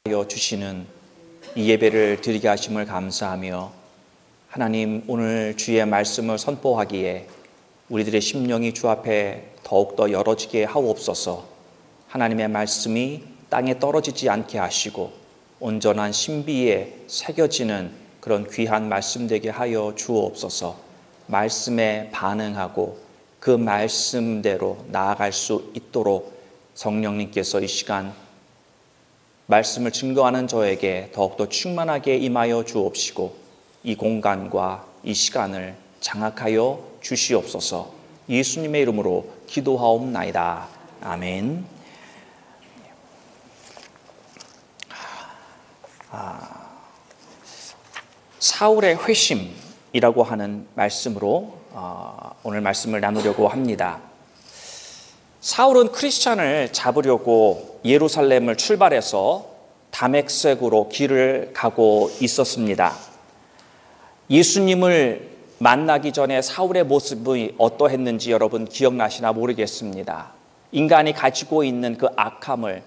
주시는 이 예배를 드리게 하심을 감사하며, 하나님, 오늘 주의 말씀을 선포하기에 우리들의 심령이 주 앞에 더욱더 열어지게 하옵소서. 하나님의 말씀이 땅에 떨어지지 않게 하시고 온전한 신비에 새겨지는 그런 귀한 말씀 되게 하여 주옵소서. 말씀에 반응하고 그 말씀대로 나아갈 수 있도록 성령님께서 이 시간 말씀을 증거하는 저에게 더욱더 충만하게 임하여 주옵시고 이 공간과 이 시간을 장악하여 주시옵소서. 예수님의 이름으로 기도하옵나이다. 아멘. 사울의 회심이라고 하는 말씀으로 오늘 말씀을 나누려고 합니다. 사울은 크리스찬을 잡으려고 예루살렘을 출발해서 다메섹으로 길을 가고 있었습니다. 예수님을 만나기 전에 사울의 모습이 어떠했는지 여러분 기억나시나 모르겠습니다. 인간이 가지고 있는 그 악함을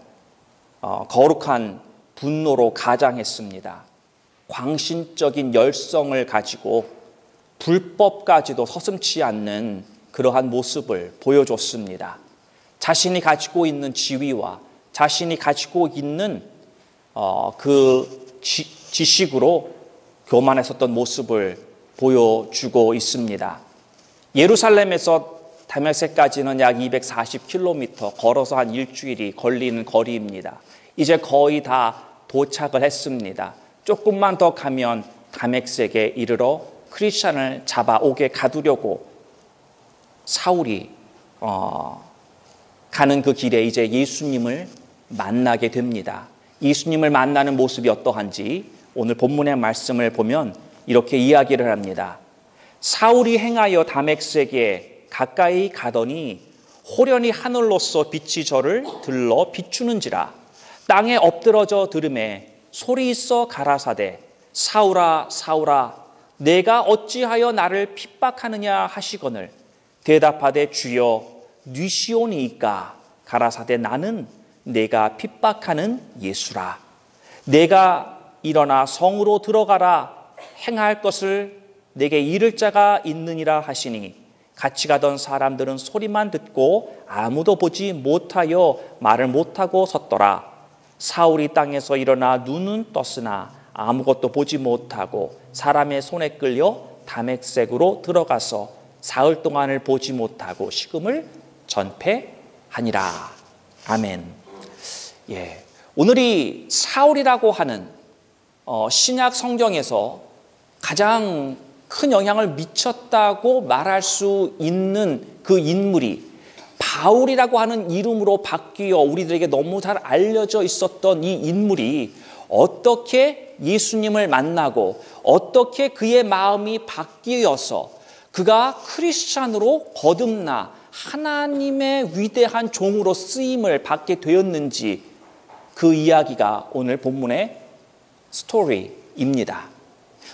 거룩한 분노로 가장했습니다. 광신적인 열성을 가지고 불법까지도 서슴지 않는 그러한 모습을 보여줬습니다. 자신이 가지고 있는 지위와 자신이 가지고 있는 그 지식으로 교만했었던 모습을 보여주고 있습니다. 예루살렘에서 다메섹까지는 약 240km, 걸어서 한 일주일이 걸리는 거리입니다. 이제 거의 다 도착을 했습니다. 조금만 더 가면 다메섹에 이르러 크리스찬을 잡아오게 가두려고 사울이 가는 그 길에 이제 예수님을 만나게 됩니다. 예수님을 만나는 모습이 어떠한지 오늘 본문의 말씀을 보면 이렇게 이야기를 합니다. 사울이 행하여 다메섹에 가까이 가더니 호련히 하늘로서 빛이 저를 들러 비추는지라. 땅에 엎드러져 들음에 소리 있어 가라사대 사울아 사울아 내가 어찌하여 나를 핍박하느냐 하시거늘 대답하되 주여 뉘시오니이까 가라사대 나는 내가 핍박하는 예수라. 내가 일어나 성으로 들어가라. 행할 것을 내게 이를 자가 있느니라 하시니 같이 가던 사람들은 소리만 듣고 아무도 보지 못하여 말을 못하고 섰더라. 사울이 땅에서 일어나 눈은 떴으나 아무것도 보지 못하고 사람의 손에 끌려 다메섹으로 들어가서 사흘 동안을 보지 못하고 식음을 전폐하니라. 아멘. 예, 오늘이 사울이라고 하는 신약 성경에서 가장 큰 영향을 미쳤다고 말할 수 있는 그 인물이 바울이라고 하는 이름으로 바뀌어 우리들에게 너무 잘 알려져 있었던 이 인물이 어떻게 예수님을 만나고 어떻게 그의 마음이 바뀌어서 그가 크리스찬으로 거듭나 하나님의 위대한 종으로 쓰임을 받게 되었는지 그 이야기가 오늘 본문의 스토리입니다.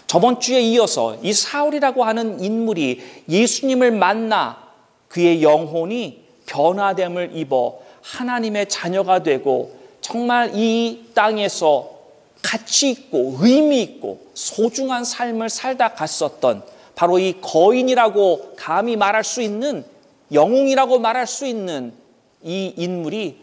저번 주에 이어서 이 사울이라고 하는 인물이 예수님을 만나 그의 영혼이 변화됨을 입어 하나님의 자녀가 되고 정말 이 땅에서 가치 있고 의미 있고 소중한 삶을 살다 갔었던 바로 이 거인이라고 감히 말할 수 있는 영웅이라고 말할 수 있는 이 인물이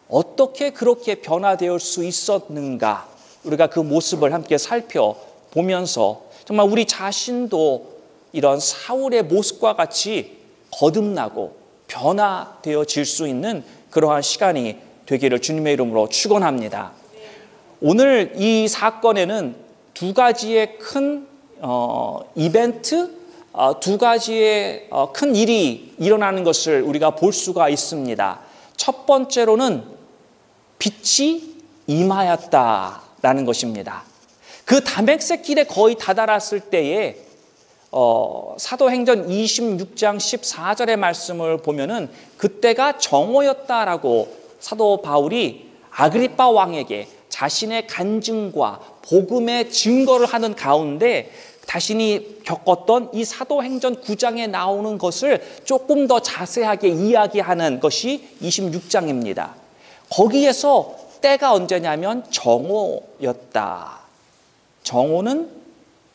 어떻게 그렇게 변화되어 수 있었는가, 우리가 그 모습을 함께 살펴보면서 정말 우리 자신도 이런 사울의 모습과 같이 거듭나고 변화되어질 수 있는 그러한 시간이 되기를 주님의 이름으로 축원합니다. 오늘 이 사건에는 두 가지의 큰 이벤트, 두 가지의 큰 일이 일어나는 것을 우리가 볼 수가 있습니다. 첫 번째로는 빛이 임하였다라는 것입니다. 그 다메섹 길에 거의 다다랐을 때에 사도행전 26장 14절의 말씀을 보면은 그때가 정오였다라고 사도 바울이 아그리빠 왕에게 자신의 간증과 복음의 증거를 하는 가운데 자신이 겪었던 이 사도행전 9장에 나오는 것을 조금 더 자세하게 이야기하는 것이 26장입니다. 거기에서 때가 언제냐면 정오였다. 정오는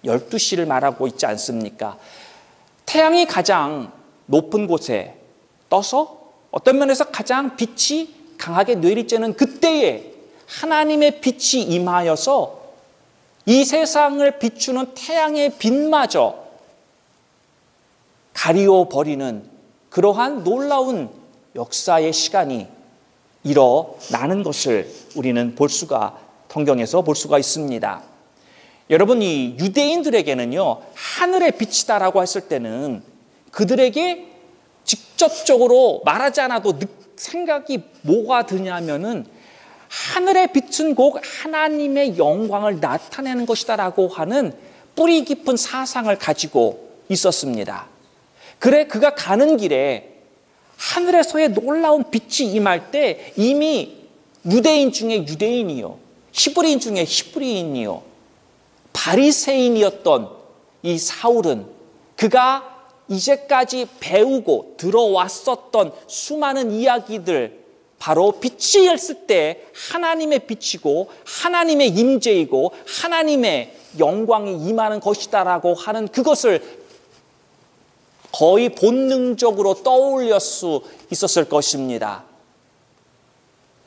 12시를 말하고 있지 않습니까? 태양이 가장 높은 곳에 떠서 어떤 면에서 가장 빛이 강하게 내리쬐는 그때에 하나님의 빛이 임하여서 이 세상을 비추는 태양의 빛마저 가리워 버리는 그러한 놀라운 역사의 시간이 일어나는 것을 우리는 성경에서 볼 수가 있습니다. 여러분, 이 유대인들에게는요, 하늘의 빛이다라고 했을 때는 그들에게 직접적으로 말하지 않아도 생각이 뭐가 드냐면은 하늘의 빛은 곧 하나님의 영광을 나타내는 것이다라고 하는 뿌리 깊은 사상을 가지고 있었습니다. 그래, 그가 가는 길에 하늘에서의 놀라운 빛이 임할 때 이미 유대인 중에 유대인이요, 히브리인 중에 히브리인이요, 바리새인이었던 이 사울은 그가 이제까지 배우고 들어왔었던 수많은 이야기들, 바로 빛이 있을 때 하나님의 빛이고 하나님의 임재이고 하나님의 영광이 임하는 것이다라고 하는 그것을 거의 본능적으로 떠올릴 수 있었을 것입니다.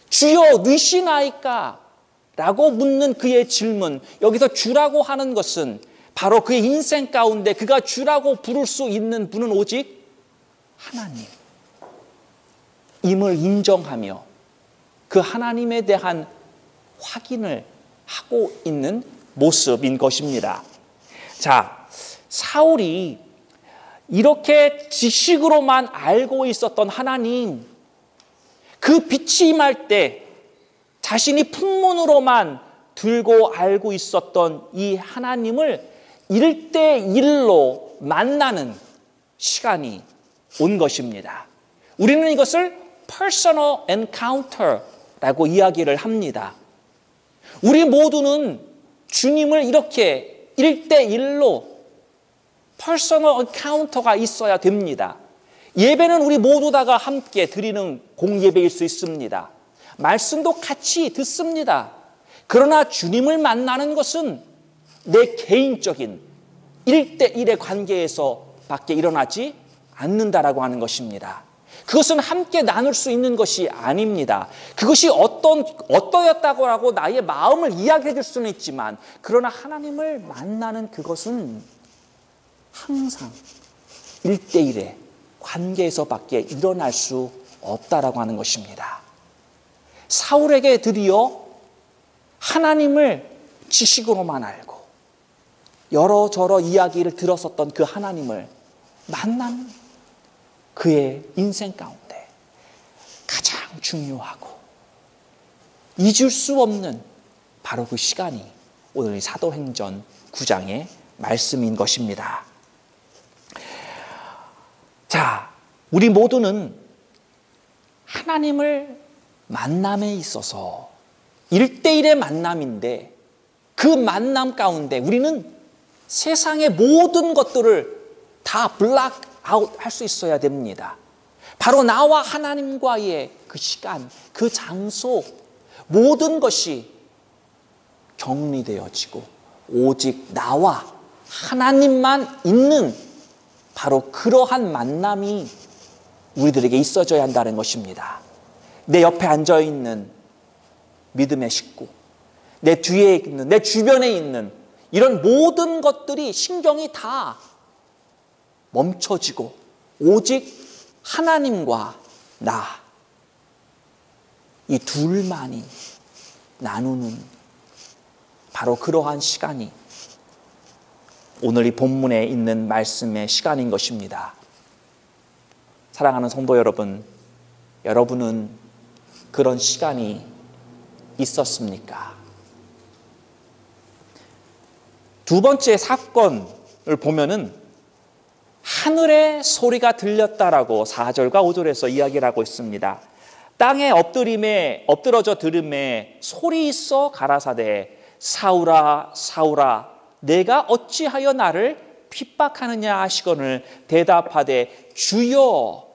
주여 누시나이까? 라고 묻는 그의 질문, 여기서 주라고 하는 것은 바로 그의 인생 가운데 그가 주라고 부를 수 있는 분은 오직 하나님 임을 인정하며 그 하나님에 대한 확인을 하고 있는 모습인 것입니다. 자, 사울이 이렇게 지식으로만 알고 있었던 하나님, 그 빛이 임할 때 자신이 풍문으로만 들고 알고 있었던 이 하나님을 1대1로 만나는 시간이 온 것입니다. 우리는 이것을 personal encounter라고 이야기를 합니다. 우리 모두는 주님을 이렇게 1대1로 퍼스널 엔카운터가 있어야 됩니다. 예배는 우리 모두 다가 함께 드리는 공예배일 수 있습니다. 말씀도 같이 듣습니다. 그러나 주님을 만나는 것은 내 개인적인 1대1의 관계에서 밖에 일어나지 않는다라고 하는 것입니다. 그것은 함께 나눌 수 있는 것이 아닙니다. 그것이 어떠였다고 하고 나의 마음을 이야기해 줄 수는 있지만, 그러나 하나님을 만나는 그것은 항상 1대1의 관계에서 밖에 일어날 수 없다라고 하는 것입니다. 사울에게 드디어 하나님을 지식으로만 알고 여러저러 이야기를 들었었던 그 하나님을 만난 그의 인생 가운데 가장 중요하고 잊을 수 없는 바로 그 시간이 오늘 사도행전 9장의 말씀인 것입니다. 자, 우리 모두는 하나님을 만남에 있어서 1대1의 만남인데, 그 만남 가운데 우리는 세상의 모든 것들을 다 블락 아웃 할 수 있어야 됩니다. 바로 나와 하나님과의 그 시간, 그 장소, 모든 것이 격리되어지고 오직 나와 하나님만 있는 바로 그러한 만남이 우리들에게 있어져야 한다는 것입니다. 내 옆에 앉아있는 믿음의 식구, 내 뒤에 있는, 내 주변에 있는 이런 모든 것들이 신경이 다 멈춰지고 오직 하나님과 나, 이 둘만이 나누는 바로 그러한 시간이 오늘 이 본문에 있는 말씀의 시간인 것입니다. 사랑하는 성도 여러분, 여러분은 그런 시간이 있었습니까? 두 번째 사건을 보면은 하늘의 소리가 들렸다라고 4절과 5절에서 이야기를 하고 있습니다. 땅에 엎드러져 들음에 소리 있어 가라사대 사울아 사울아 내가 어찌하여 나를 핍박하느냐 하시거늘 대답하되 주여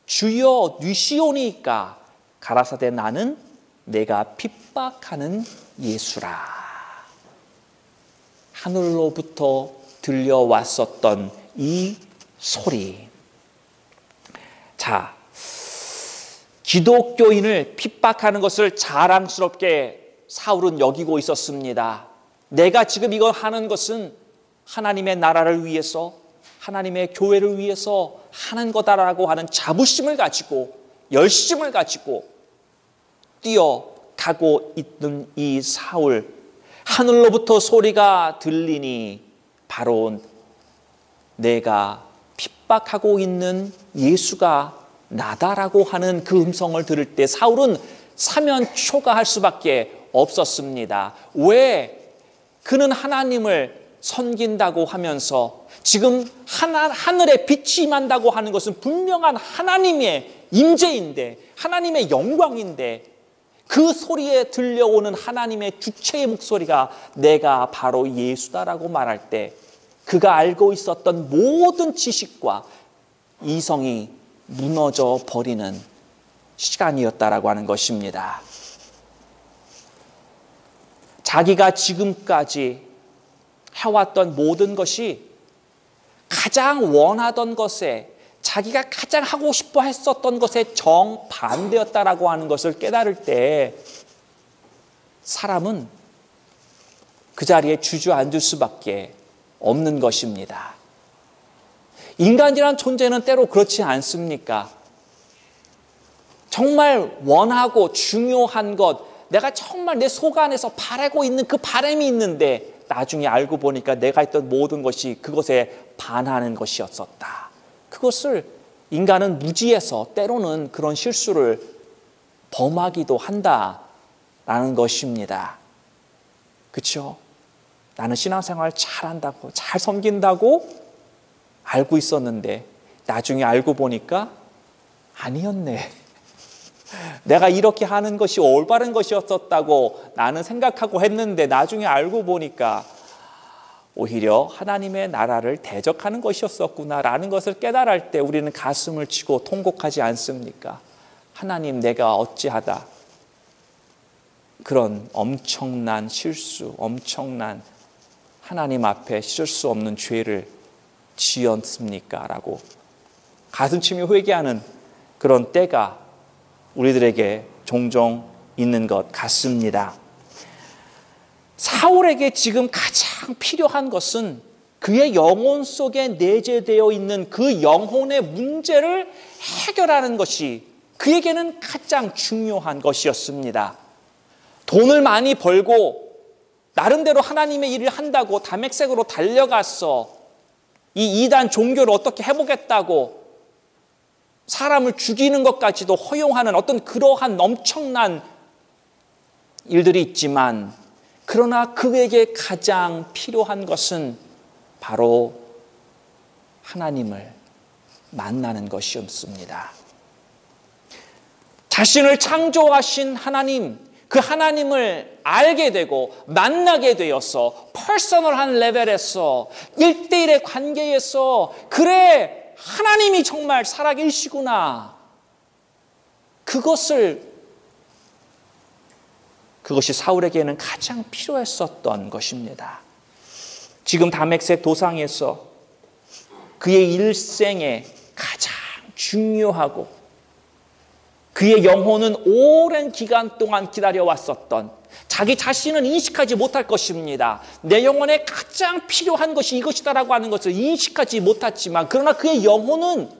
주여 뉘시오니까 가라사대 나는 내가 핍박하는 예수라. 하늘로부터 들려왔었던 이 소리. 자, 기독교인을 핍박하는 것을 자랑스럽게 사울은 여기고 있었습니다. 내가 지금 이걸 하는 것은 하나님의 나라를 위해서, 하나님의 교회를 위해서 하는 거다라고 하는 자부심을 가지고, 열심을 가지고 뛰어가고 있는 이 사울. 하늘로부터 소리가 들리니 바로 내가 핍박하고 있는 예수가 나다라고 하는 그 음성을 들을 때 사울은 사면초가할 수밖에 없었습니다. 왜? 그는 하나님을 섬긴다고 하면서 지금 하늘에 빛이 임한다고 하는 것은 분명한 하나님의 임재인데, 하나님의 영광인데, 그 소리에 들려오는 하나님의 주체의 목소리가 내가 바로 예수다라고 말할 때 그가 알고 있었던 모든 지식과 이성이 무너져 버리는 시간이었다라고 하는 것입니다. 자기가 지금까지 해왔던 모든 것이 가장 원하던 것에, 자기가 가장 하고 싶어 했었던 것에 정반대였다라고 하는 것을 깨달을 때 사람은 그 자리에 주저앉을 수밖에 없는 것입니다. 인간이란 존재는 때로 그렇지 않습니까? 정말 원하고 중요한 것, 내가 정말 내 속 안에서 바라고 있는 그 바람이 있는데 나중에 알고 보니까 내가 했던 모든 것이 그것에 반하는 것이었었다. 그것을 인간은 무지해서 때로는 그런 실수를 범하기도 한다라는 것입니다. 그렇죠? 나는 신앙생활 잘한다고, 잘 섬긴다고 알고 있었는데 나중에 알고 보니까 아니었네. 내가 이렇게 하는 것이 올바른 것이었었다고 나는 생각하고 했는데 나중에 알고 보니까 오히려 하나님의 나라를 대적하는 것이었었구나라는 것을 깨달을 때 우리는 가슴을 치고 통곡하지 않습니까? 하나님, 내가 어찌하다 그런 엄청난 실수, 엄청난 하나님 앞에 씻을 수 없는 죄를 지었습니까? 라고 가슴치며 회개하는 그런 때가 우리들에게 종종 있는 것 같습니다. 사울에게 지금 가장 필요한 것은 그의 영혼 속에 내재되어 있는 그 영혼의 문제를 해결하는 것이 그에게는 가장 중요한 것이었습니다. 돈을 많이 벌고 나름대로 하나님의 일을 한다고 다메섹으로 달려가서 이 이단 종교를 어떻게 해보겠다고 사람을 죽이는 것까지도 허용하는 어떤 그러한 엄청난 일들이 있지만, 그러나 그에게 가장 필요한 것은 바로 하나님을 만나는 것이었습니다. 자신을 창조하신 하나님, 그 하나님을 알게 되고 만나게 되어서 퍼스널한 레벨에서 1대1의 관계에서 그래, 하나님이 정말 살아계시구나. 그것이 사울에게는 가장 필요했었던 것입니다. 지금 다메섹 도상에서 그의 일생에 가장 중요하고 그의 영혼은 오랜 기간 동안 기다려왔었던, 자기 자신은 인식하지 못할 것입니다. 내 영혼에 가장 필요한 것이 이것이다라고 하는 것을 인식하지 못했지만, 그러나 그의 영혼은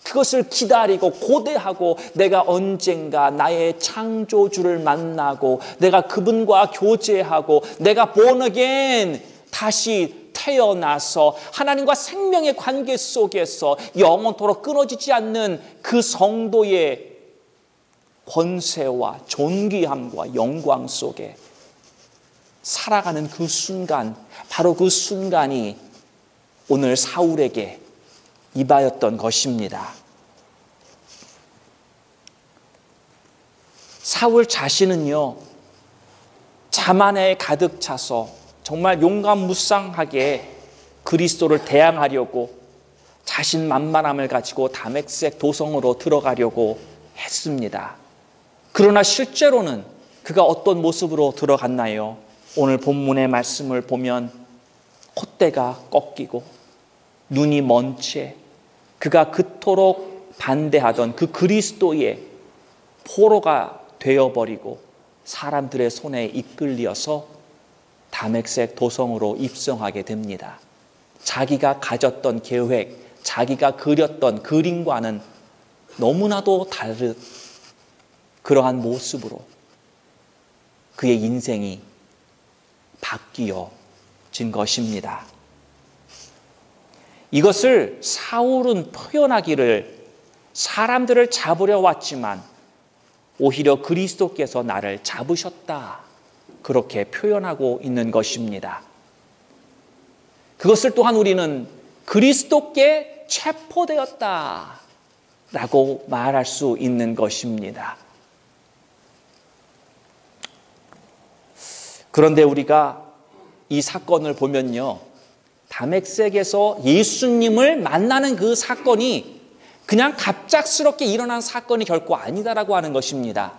그것을 기다리고 고대하고 내가 언젠가 나의 창조주를 만나고 내가 그분과 교제하고 내가 born again 다시 태어나서 하나님과 생명의 관계 속에서 영원토록 끊어지지 않는 그 성도의 권세와 존귀함과 영광 속에 살아가는 그 순간, 바로 그 순간이 오늘 사울에게 임하였던 것입니다. 사울 자신은요, 자만에 가득 차서 정말 용감무쌍하게 그리스도를 대항하려고 자신만만함을 가지고 다메섹 도성으로 들어가려고 했습니다. 그러나 실제로는 그가 어떤 모습으로 들어갔나요? 오늘 본문의 말씀을 보면 콧대가 꺾이고 눈이 먼 채 그가 그토록 반대하던 그 그리스도의 포로가 되어버리고 사람들의 손에 이끌려서 다메섹 도성으로 입성하게 됩니다. 자기가 가졌던 계획, 자기가 그렸던 그림과는 너무나도 다른 그러한 모습으로 그의 인생이 바뀌어진 것입니다. 이것을 사울은 표현하기를 사람들을 잡으려 왔지만 오히려 그리스도께서 나를 잡으셨다. 그렇게 표현하고 있는 것입니다. 그것을 또한 우리는 그리스도께 체포되었다 라고 말할 수 있는 것입니다. 그런데 우리가 이 사건을 보면요, 다메섹에서 예수님을 만나는 그 사건이 그냥 갑작스럽게 일어난 사건이 결코 아니다라고 하는 것입니다.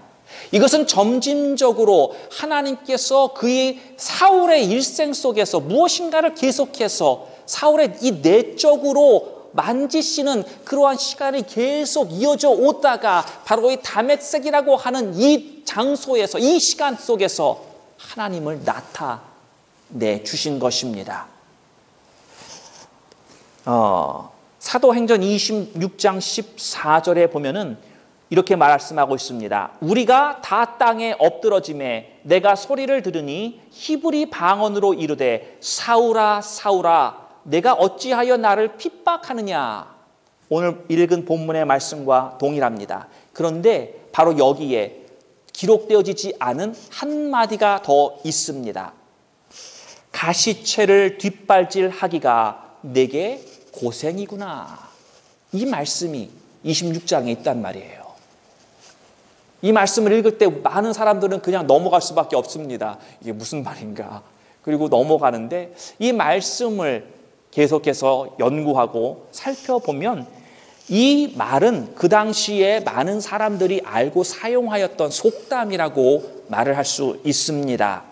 이것은 점진적으로 하나님께서 그의 사울의 일생 속에서 무엇인가를 계속해서 사울의 이 내적으로 만지시는 그러한 시간이 계속 이어져 오다가 바로 이 다메섹이라고 하는 이 장소에서, 이 시간 속에서 하나님을 나타내 주신 것입니다. 사도행전 26장 14절에 보면은 이렇게 말씀하고 있습니다. 우리가 다 땅에 엎드러짐에 내가 소리를 들으니 히브리 방언으로 이르되 사울아 사울아 내가 어찌하여 나를 핍박하느냐. 오늘 읽은 본문의 말씀과 동일합니다. 그런데 바로 여기에 기록되어지지 않은 한마디가 더 있습니다. 가시채를 뒷발질하기가 내게 고생이구나. 이 말씀이 26장에 있단 말이에요. 이 말씀을 읽을 때 많은 사람들은 그냥 넘어갈 수밖에 없습니다. 이게 무슨 말인가. 그리고 넘어가는데 이 말씀을 계속해서 연구하고 살펴보면 이 말은 그 당시에 많은 사람들이 알고 사용하였던 속담이라고 말을 할 수 있습니다.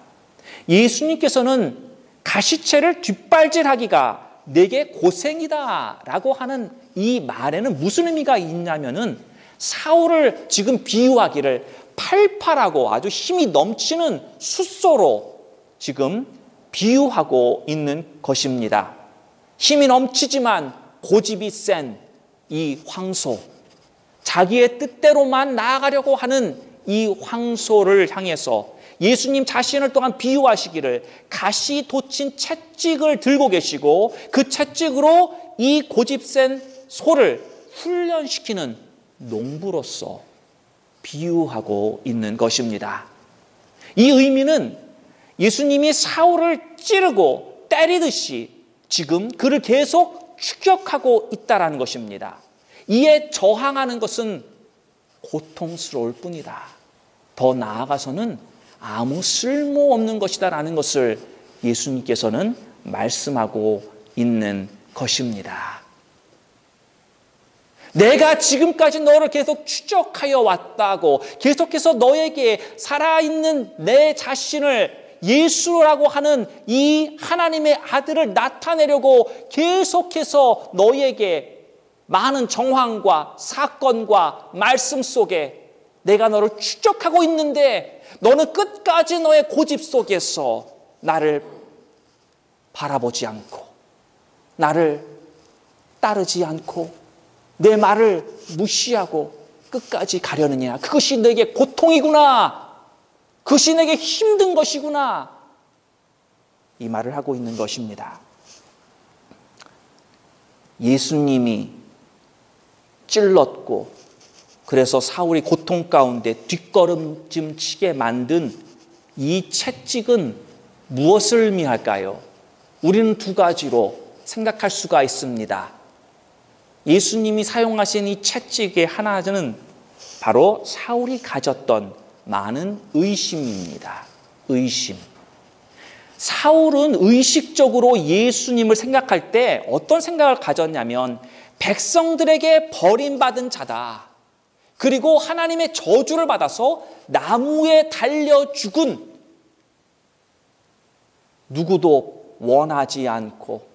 예수님께서는 가시채를 뒷발질하기가 내게 고생이다 라고 하는 이 말에는 무슨 의미가 있냐면은 사울을 지금 비유하기를 팔팔하고 아주 힘이 넘치는 숫소로 지금 비유하고 있는 것입니다. 힘이 넘치지만 고집이 센 이 황소, 자기의 뜻대로만 나아가려고 하는 이 황소를 향해서 예수님 자신을 또한 비유하시기를 가시 돋친 채찍을 들고 계시고 그 채찍으로 이 고집센 소를 훈련시키는 농부로서 비유하고 있는 것입니다. 이 의미는 예수님이 사울을 찌르고 때리듯이 지금 그를 계속 추격하고 있다는 것입니다. 이에 저항하는 것은 고통스러울 뿐이다. 더 나아가서는 아무 쓸모없는 것이다라는 것을 예수님께서는 말씀하고 있는 것입니다. 내가 지금까지 너를 계속 추적하여 왔다고, 계속해서 너에게 살아있는 내 자신을 예수라고 하는 이 하나님의 아들을 나타내려고 계속해서 너에게 많은 정황과 사건과 말씀 속에 내가 너를 추적하고 있는데 너는 끝까지 너의 고집 속에서 나를 바라보지 않고 나를 따르지 않고 내 말을 무시하고 끝까지 가려느냐. 그것이 내게 고통이구나. 그것이 내게 힘든 것이구나. 이 말을 하고 있는 것입니다. 예수님이 찔렀고 그래서 사울이 고통 가운데 뒷걸음질 치게 만든 이 채찍은 무엇을 의미할까요? 우리는 두 가지로 생각할 수가 있습니다. 예수님이 사용하신 이 채찍의 하나는 바로 사울이 가졌던 많은 의심입니다. 의심. 사울은 의식적으로 예수님을 생각할 때 어떤 생각을 가졌냐면 백성들에게 버림받은 자다. 그리고 하나님의 저주를 받아서 나무에 달려 죽은 누구도 원하지 않고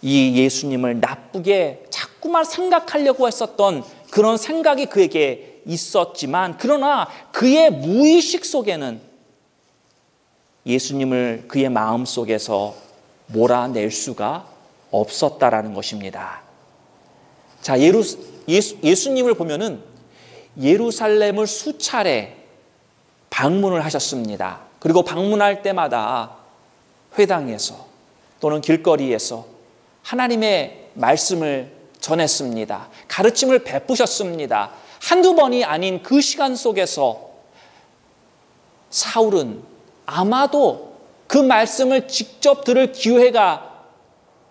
이 예수님을 나쁘게 자꾸만 생각하려고 했었던 그런 생각이 그에게 있었지만, 그러나 그의 무의식 속에는 예수님을 그의 마음속에서 몰아낼 수가 없었다라는 것입니다. 자, 예수님을 보면은 예루살렘을 수차례 방문을 하셨습니다. 그리고 방문할 때마다 회당에서 또는 길거리에서 하나님의 말씀을 전했습니다. 가르침을 베푸셨습니다. 한두 번이 아닌 그 시간 속에서 사울은 아마도 그 말씀을 직접 들을 기회가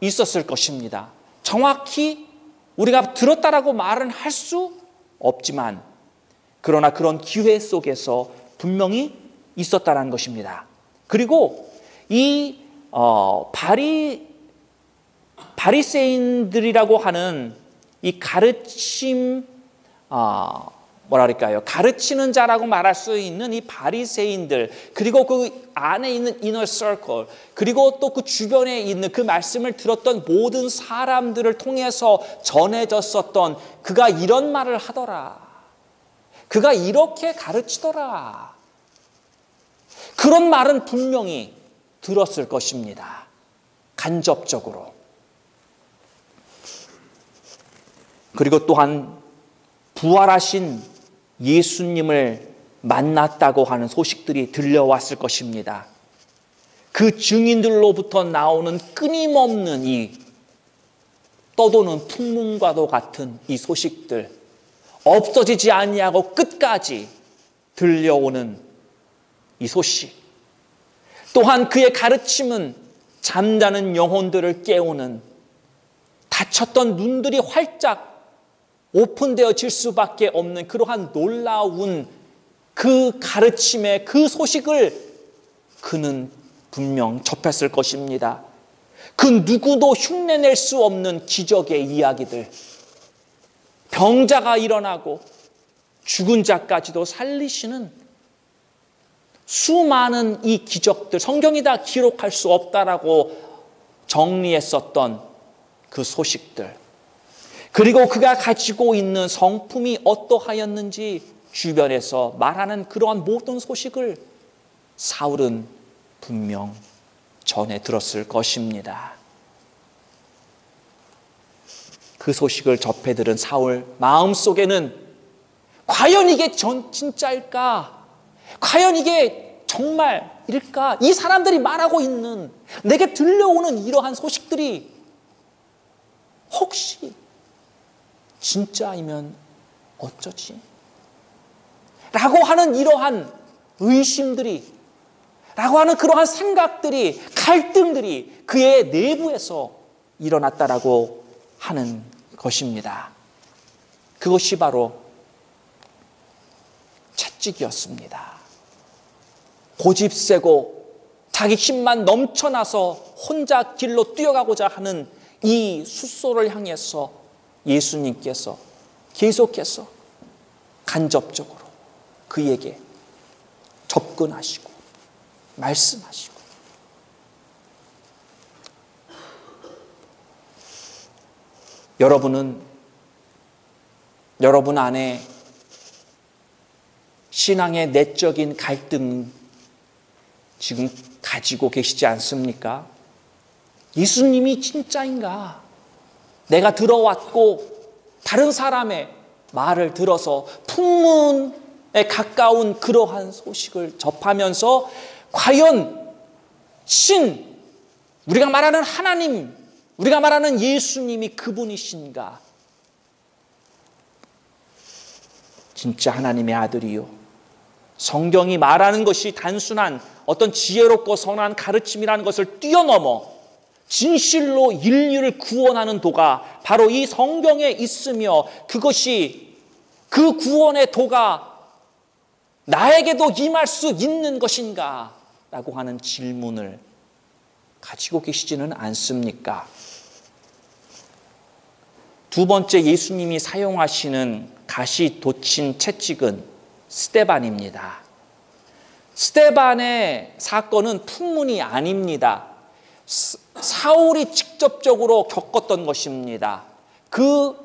있었을 것입니다. 정확히 우리가 들었다라고 말은 할 수 없지만, 그러나 그런 기회 속에서 분명히 있었다라는 것입니다. 그리고 이 바리새인들이라고 하는 이 가르침 가르치는 자라고 말할 수 있는 이 바리새인들, 그리고 그 안에 있는 이너 서클, 그리고 또 그 주변에 있는 그 말씀을 들었던 모든 사람들을 통해서 전해졌었던, 그가 이런 말을 하더라, 그가 이렇게 가르치더라, 그런 말은 분명히 들었을 것입니다. 간접적으로. 그리고 또한 부활하신 예수님을 만났다고 하는 소식들이 들려왔을 것입니다. 그 증인들로부터 나오는 끊임없는 이 떠도는 풍문과도 같은 이 소식들, 없어지지 아니하고 끝까지 들려오는 이 소식, 또한 그의 가르침은 잠자는 영혼들을 깨우는, 닫혔던 눈들이 활짝 오픈되어질 수밖에 없는 그러한 놀라운 그 가르침의 그 소식을 그는 분명 접했을 것입니다. 그 누구도 흉내낼 수 없는 기적의 이야기들, 병자가 일어나고 죽은 자까지도 살리시는 수많은 이 기적들, 성경이 다 기록할 수 없다라고 정리했었던 그 소식들, 그리고 그가 가지고 있는 성품이 어떠하였는지 주변에서 말하는 그러한 모든 소식을 사울은 분명 전해 들었을 것입니다. 그 소식을 접해 들은 사울 마음속에는 과연 이게 진짜일까? 과연 이게 정말일까? 이 사람들이 말하고 있는, 내게 들려오는 이러한 소식들이 혹시 진짜이면 어쩌지? 라고 하는 이러한 의심들이, 라고 하는 그러한 생각들이, 갈등들이 그의 내부에서 일어났다라고 하는 것입니다. 그것이 바로 채찍이었습니다. 고집세고 자기 힘만 넘쳐나서 혼자 길로 뛰어가고자 하는 이 숫소를 향해서 예수님께서 계속해서 간접적으로 그에게 접근하시고 말씀하시고, 여러분은 여러분 안에 신앙의 내적인 갈등 지금 가지고 계시지 않습니까? 예수님이 진짜인가? 내가 들어왔고 다른 사람의 말을 들어서 풍문에 가까운 그러한 소식을 접하면서 과연 우리가 말하는 하나님, 우리가 말하는 예수님이 그분이신가? 진짜 하나님의 아들이요, 성경이 말하는 것이 단순한 어떤 지혜롭고 선한 가르침이라는 것을 뛰어넘어 진실로 인류를 구원하는 도가 바로 이 성경에 있으며, 그것이 그 구원의 도가 나에게도 임할 수 있는 것인가? 라고 하는 질문을 가지고 계시지는 않습니까? 두 번째 예수님이 사용하시는 가시 돋친 채찍은 스데반입니다. 스데반의 사건은 풍문이 아닙니다. 사울이 직접적으로 겪었던 것입니다. 그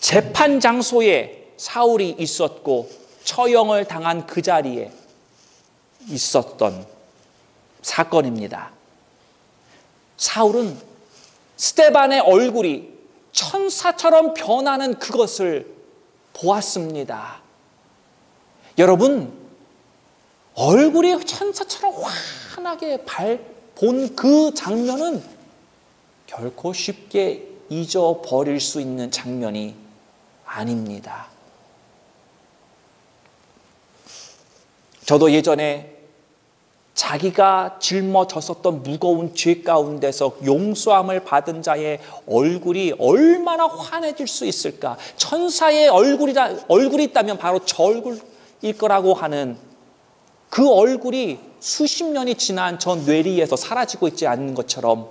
재판 장소에 사울이 있었고 처형을 당한 그 자리에 있었던 사건입니다. 사울은 스데반의 얼굴이 천사처럼 변하는 그것을 보았습니다. 여러분, 얼굴이 천사처럼 환하게 본 그 장면은 결코 쉽게 잊어버릴 수 있는 장면이 아닙니다. 저도 예전에 자기가 짊어졌었던 무거운 죄 가운데서 용서함을 받은 자의 얼굴이 얼마나 환해질 수 있을까? 천사의 얼굴이 있다면 바로 저 얼굴일 거라고 하는 그 얼굴이 수십 년이 지난 저 뇌리에서 사라지고 있지 않는 것처럼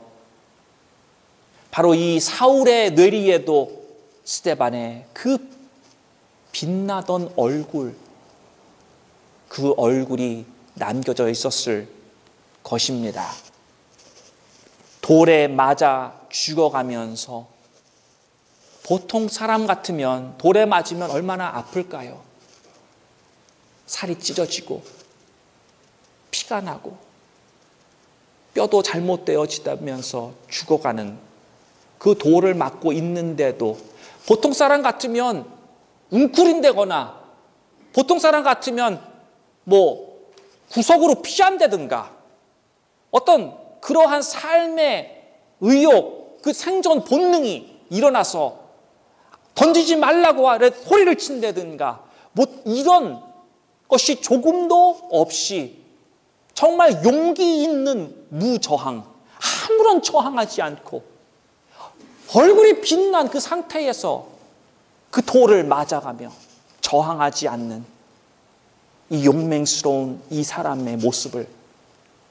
바로 이 사울의 뇌리에도 스데반의 그 빛나던 얼굴, 그 얼굴이 남겨져 있었을 것입니다. 돌에 맞아 죽어가면서 보통 사람 같으면 돌에 맞으면 얼마나 아플까요? 살이 찢어지고 피가 나고 뼈도 잘못되어지다면서 죽어가는 그 돌을 맞고 있는데도 보통 사람 같으면 웅크린다거나 보통 사람 같으면 구석으로 피한다든가 어떤 그러한 삶의 의욕, 그 생존 본능이 일어나서 던지지 말라고 소리를 친다든가 이런 것이 조금도 없이 정말 용기 있는 무저항, 아무런 저항하지 않고 얼굴이 빛난 그 상태에서 그 돌을 맞아가며 저항하지 않는 이 용맹스러운 이 사람의 모습을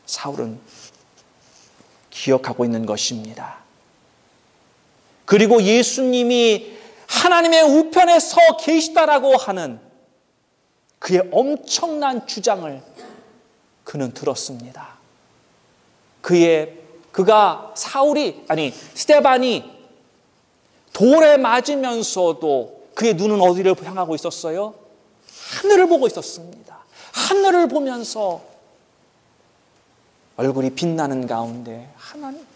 사울은 기억하고 있는 것입니다. 그리고 예수님이 하나님의 우편에 서 계시다라고 하는 그의 엄청난 주장을 그는 들었습니다. 스데반이 돌에 맞으면서도 그의 눈은 어디를 향하고 있었어요? 하늘을 보고 있었습니다. 하늘을 보면서 얼굴이 빛나는 가운데 하나님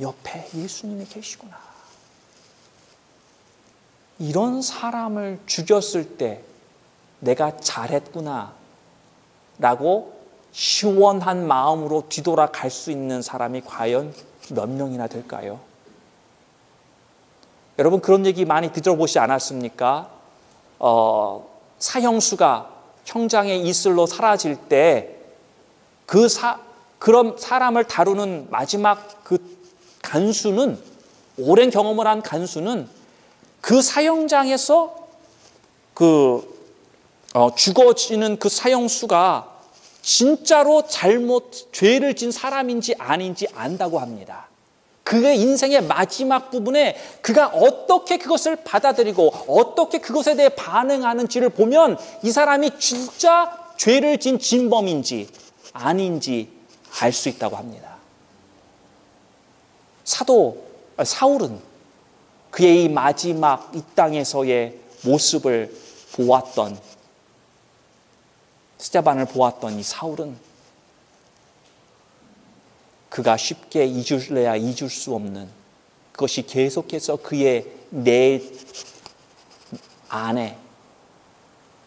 옆에 예수님이 계시구나. 이런 사람을 죽였을 때 내가 잘했구나 라고 시원한 마음으로 뒤돌아갈 수 있는 사람이 과연 몇 명이나 될까요? 여러분 그런 얘기 많이 들어보시지 않았습니까? 사형수가 형장의 이슬로 사라질 때 그런 사람을 다루는 마지막 그 간수는, 오랜 경험을 한 간수는 그 사형장에서 죽어지는 그 사형수가 진짜로 죄를 진 사람인지 아닌지 안다고 합니다. 그의 인생의 마지막 부분에 그가 어떻게 그것을 받아들이고 어떻게 그것에 대해 반응하는지를 보면 이 사람이 진짜 죄를 진 진범인지 아닌지 알 수 있다고 합니다. 사울은 그의 이 마지막 이 땅에서의 모습을 보았던, 스데반을 보았던 이 사울은 그가 쉽게 잊을래야 잊을 수 없는 그것이 계속해서 그의 내 안에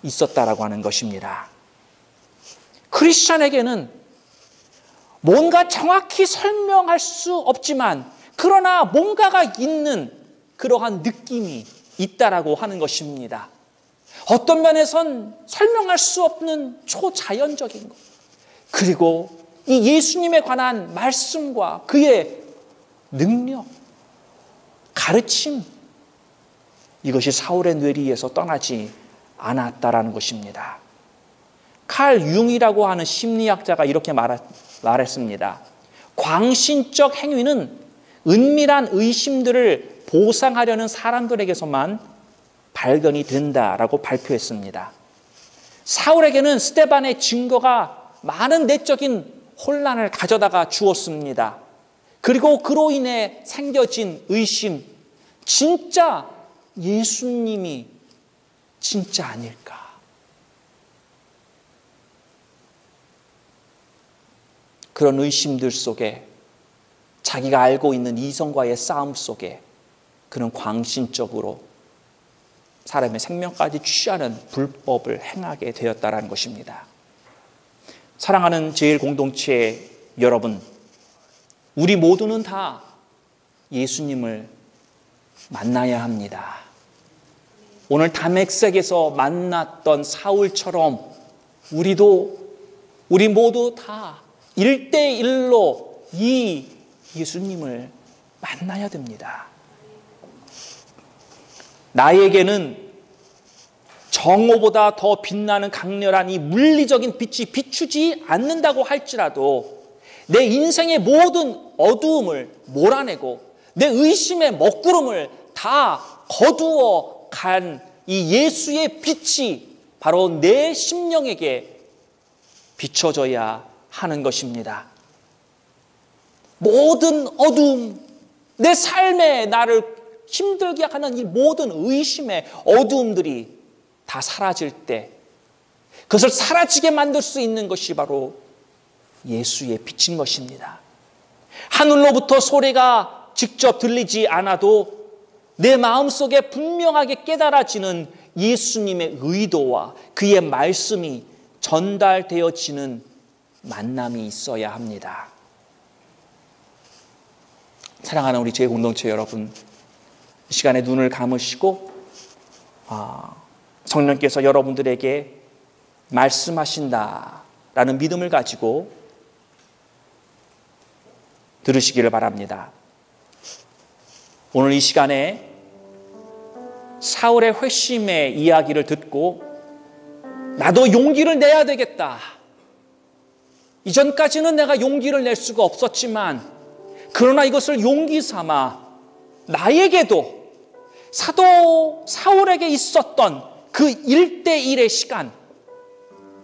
있었다라고 하는 것입니다. 크리스찬에게는 뭔가 정확히 설명할 수 없지만 그러나 뭔가가 있는 그러한 느낌이 있다라고 하는 것입니다. 어떤 면에선 설명할 수 없는 초자연적인 것, 그리고 이 예수님에 관한 말씀과 그의 능력, 가르침, 이것이 사울의 뇌리에서 떠나지 않았다라는 것입니다. 칼 융이라고 하는 심리학자가 이렇게 말했습니다. 광신적 행위는 은밀한 의심들을 보상하려는 사람들에게서만 발견이 된다라고 발표했습니다. 사울에게는 스데반의 증거가 많은 내적인 혼란을 가져다가 주었습니다. 그리고 그로 인해 생겨진 의심, 진짜 예수님이 진짜 아닐까? 그런 의심들 속에 자기가 알고 있는 이성과의 싸움 속에 그는 광신적으로 사람의 생명까지 취하는 불법을 행하게 되었다는 것입니다. 사랑하는 제1공동체 여러분, 우리 모두는 다 예수님을 만나야 합니다. 오늘 다메섹에서 만났던 사울처럼 우리 모두 다 1대1로 이 예수님을 만나야 됩니다. 나에게는 정오보다 더 빛나는 강렬한 이 물리적인 빛이 비추지 않는다고 할지라도 내 인생의 모든 어두움을 몰아내고 내 의심의 먹구름을 다 거두어 간 이 예수의 빛이 바로 내 심령에게 비춰져야 하는 것입니다. 모든 어두움, 내 삶에 나를 힘들게 하는 이 모든 의심의 어두움들이 다 사라질 때 그것을 사라지게 만들 수 있는 것이 바로 예수의 빛인 것입니다. 하늘로부터 소리가 직접 들리지 않아도 내 마음속에 분명하게 깨달아지는 예수님의 의도와 그의 말씀이 전달되어지는 만남이 있어야 합니다. 사랑하는 우리 제1공동체 여러분, 이 시간에 눈을 감으시고 성령께서 여러분들에게 말씀하신다라는 믿음을 가지고 들으시기를 바랍니다. 오늘 이 시간에 사울의 회심의 이야기를 듣고 나도 용기를 내야 되겠다. 이전까지는 내가 용기를 낼 수가 없었지만 그러나 이것을 용기 삼아 나에게도 사도 사울에게 있었던 그 1대1의 시간,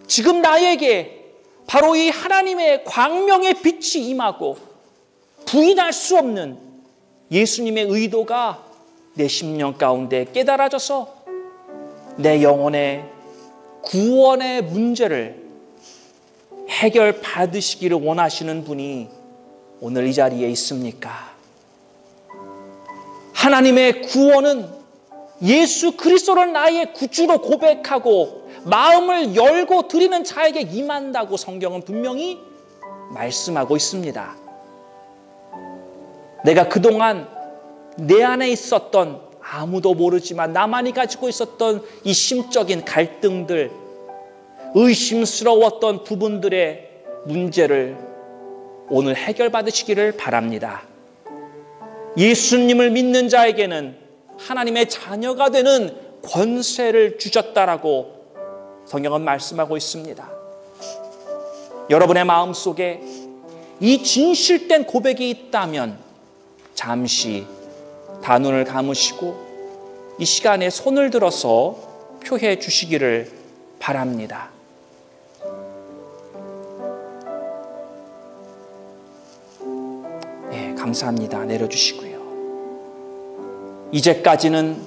지금 나에게 바로 이 하나님의 광명의 빛이 임하고 부인할 수 없는 예수님의 의도가 내 심령 가운데 깨달아져서 내 영혼의 구원의 문제를 해결받으시기를 원하시는 분이 오늘 이 자리에 있습니까? 하나님의 구원은 예수 그리스도를 나의 구주로 고백하고 마음을 열고 드리는 자에게 임한다고 성경은 분명히 말씀하고 있습니다. 내가 그동안 내 안에 있었던 아무도 모르지만 나만이 가지고 있었던 이 심적인 갈등들, 의심스러웠던 부분들의 문제를 오늘 해결받으시기를 바랍니다. 예수님을 믿는 자에게는 하나님의 자녀가 되는 권세를 주셨다라고 성경은 말씀하고 있습니다. 여러분의 마음속에 이 진실된 고백이 있다면 잠시 단눈을 감으시고 이 시간에 손을 들어서 표해 주시기를 바랍니다. 네, 감사합니다. 내려주시고요. 이제까지는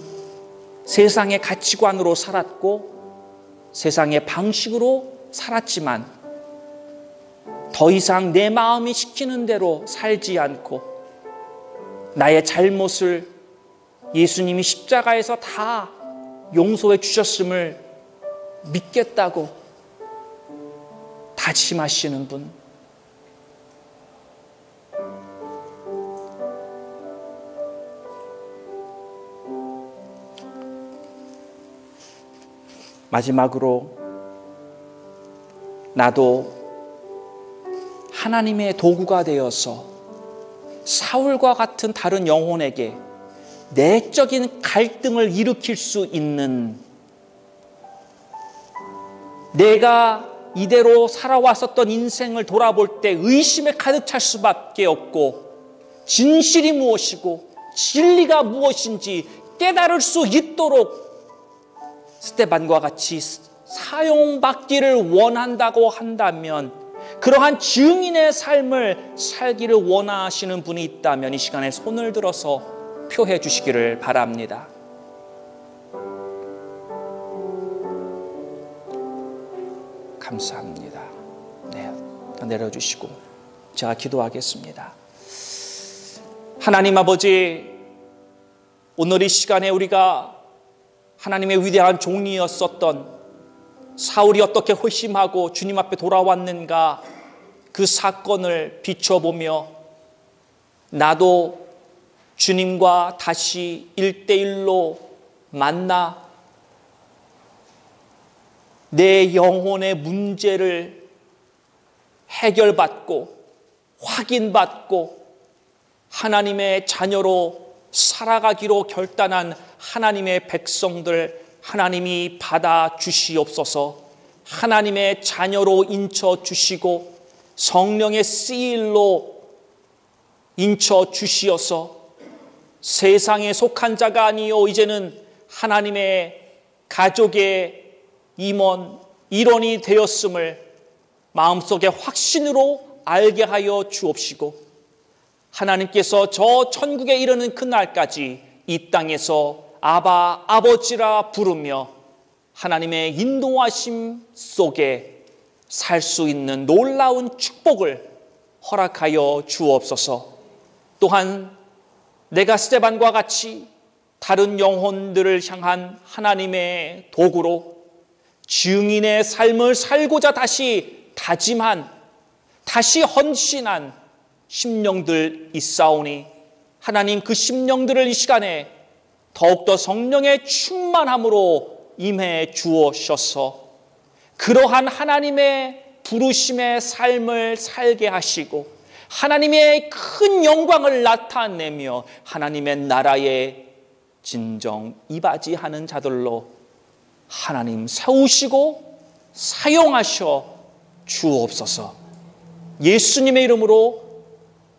세상의 가치관으로 살았고 세상의 방식으로 살았지만 더 이상 내 마음이 시키는 대로 살지 않고 나의 잘못을 예수님이 십자가에서 다 용서해 주셨음을 믿겠다고 다짐하시는 분, 마지막으로 나도 하나님의 도구가 되어서 사울과 같은 다른 영혼에게 내적인 갈등을 일으킬 수 있는, 내가 이대로 살아왔었던 인생을 돌아볼 때 의심에 가득 찰 수밖에 없고 진실이 무엇이고 진리가 무엇인지 깨달을 수 있도록 스데반과 같이 사용받기를 원한다고 한다면, 그러한 증인의 삶을 살기를 원하시는 분이 있다면 이 시간에 손을 들어서 표해 주시기를 바랍니다. 감사합니다. 네, 내려주시고 제가 기도하겠습니다. 하나님 아버지, 오늘 이 시간에 우리가 하나님의 위대한 종이었었던 사울이 어떻게 회심하고 주님 앞에 돌아왔는가, 그 사건을 비춰보며 나도 주님과 다시 1대1로 만나 내 영혼의 문제를 해결받고 확인받고 하나님의 자녀로 살아가기로 결단한 하나님의 백성들, 하나님이 받아 주시옵소서. 하나님의 자녀로 인쳐 주시고 성령의 씨일로 인쳐 주시어서 세상에 속한 자가 아니요 이제는 하나님의 가족의 일원이 되었음을 마음속에 확신으로 알게 하여 주옵시고, 하나님께서 저 천국에 이르는 그날까지 이 땅에서 아바, 아버지라 부르며 하나님의 인도하심 속에 살 수 있는 놀라운 축복을 허락하여 주옵소서. 또한 내가 스데반과 같이 다른 영혼들을 향한 하나님의 도구로 증인의 삶을 살고자 다시 다짐한, 다시 헌신한 심령들 있사오니 하나님, 그 심령들을 이 시간에 더욱더 성령의 충만함으로 임해 주옵소서. 그러한 하나님의 부르심의 삶을 살게 하시고 하나님의 큰 영광을 나타내며 하나님의 나라에 진정 이바지하는 자들로 하나님 세우시고 사용하셔 주옵소서. 예수님의 이름으로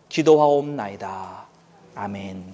기도하옵나이다. 아멘.